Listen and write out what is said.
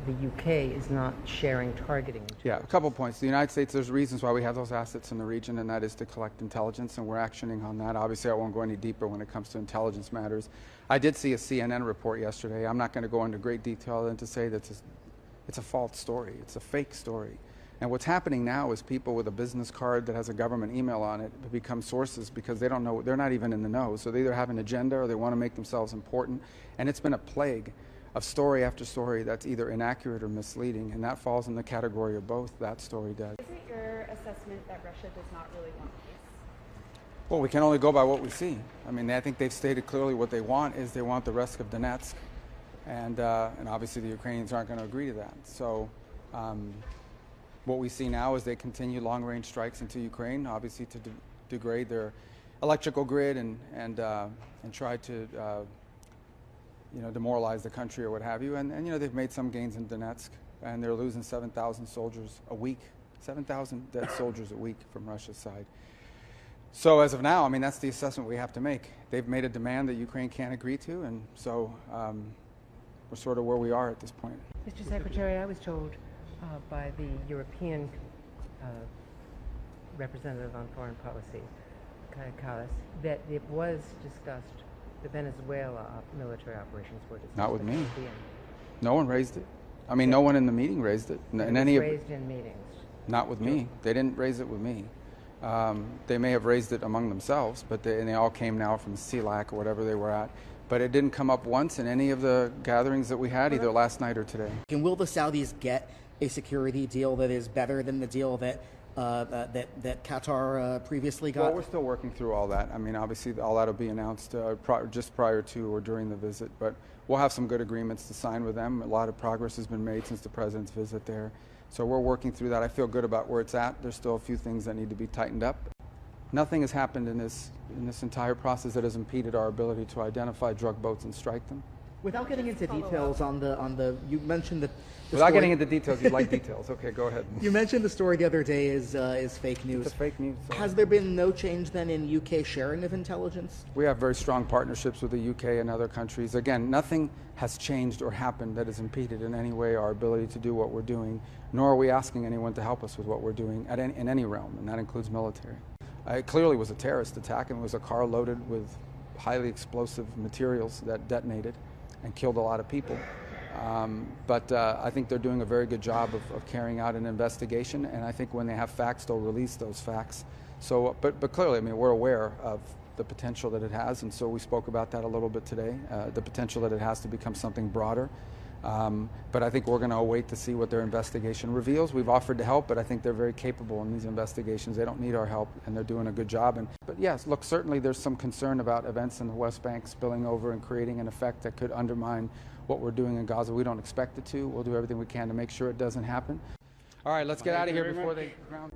the UK is not sharing targeting. Yeah, a couple points. The United States, there's reasons why we have those assets in the region, and that is to collect intelligence, and we're actioning on that. Obviously, I won't go any deeper when it comes to intelligence matters. I did see a CNN report yesterday. I'm not going to go into great detail than to say that it's a false story. It's a fake story. And what's happening now is people with a business card that has a government email on it become sources because they don't know, they're not even in the know. So they either have an agenda or they want to make themselves important. And it's been a plague of story after story that's either inaccurate or misleading, and that falls in the category of both. That story does. Is it your assessment that Russia does not really want peace? Well, we can only go by what we see. I mean, I think they've stated clearly what they want is they want the rest of Donetsk, and obviously the Ukrainians aren't going to agree to that. So what we see now is they continue long-range strikes into Ukraine, obviously to degrade their electrical grid and try to demoralize the country or what have you. And they've made some gains in Donetsk, and they're losing 7,000 soldiers a week, 7,000 dead soldiers a week from Russia's side. So as of now, I mean, that's the assessment we have to make. They've made a demand that Ukraine can't agree to, and so we're sort of where we are at this point. Mr. Secretary, I was told by the European representative on foreign policy, Kaja Kallas, that it was discussed, the Venezuela military operations were discussed. Not with me. No one raised it. I mean, no one in the meeting raised it. It was raised in meetings. Not with me. They didn't raise it with me. They may have raised it among themselves, but they all came now from CELAC or whatever they were at. But it didn't come up once in any of the gatherings that we had, either last night or today. And will the Saudis get a security deal that is better than the deal that Qatar previously got? Well, we're still working through all that. I mean, obviously, all that will be announced just prior to or during the visit. But we'll have some good agreements to sign with them. A lot of progress has been made since the president's visit there. So we're working through that. I feel good about where it's at. There's still a few things that need to be tightened up. Nothing has happened in this entire process that has impeded our ability to identify drug boats and strike them. Without getting into details on the you mentioned that. Without getting into details, you like details. Okay, go ahead. You mentioned the story the other day is fake news. It's a fake news. Has there been no change then in UK sharing of intelligence? We have very strong partnerships with the UK and other countries. Again, nothing has changed or happened that has impeded in any way our ability to do what we're doing, nor are we asking anyone to help us with what we're doing in any realm, and that includes military. It clearly was a terrorist attack, and it was a car loaded with highly explosive materials that detonated and killed a lot of people. But I think they're doing a very good job of carrying out an investigation, and I think when they have facts, they'll release those facts. So, but clearly, I mean, we're aware of the potential that it has, and so we spoke about that a little bit today, the potential that it has to become something broader. But I think we're going to await to see what their investigation reveals. We've offered to help, but I think they're very capable in these investigations. They don't need our help, and they're doing a good job. But yes, look, certainly there's some concern about events in the West Bank spilling over and creating an effect that could undermine what we're doing in Gaza. We don't expect it to. We'll do everything we can to make sure it doesn't happen. All right, let's get out of here before they ground.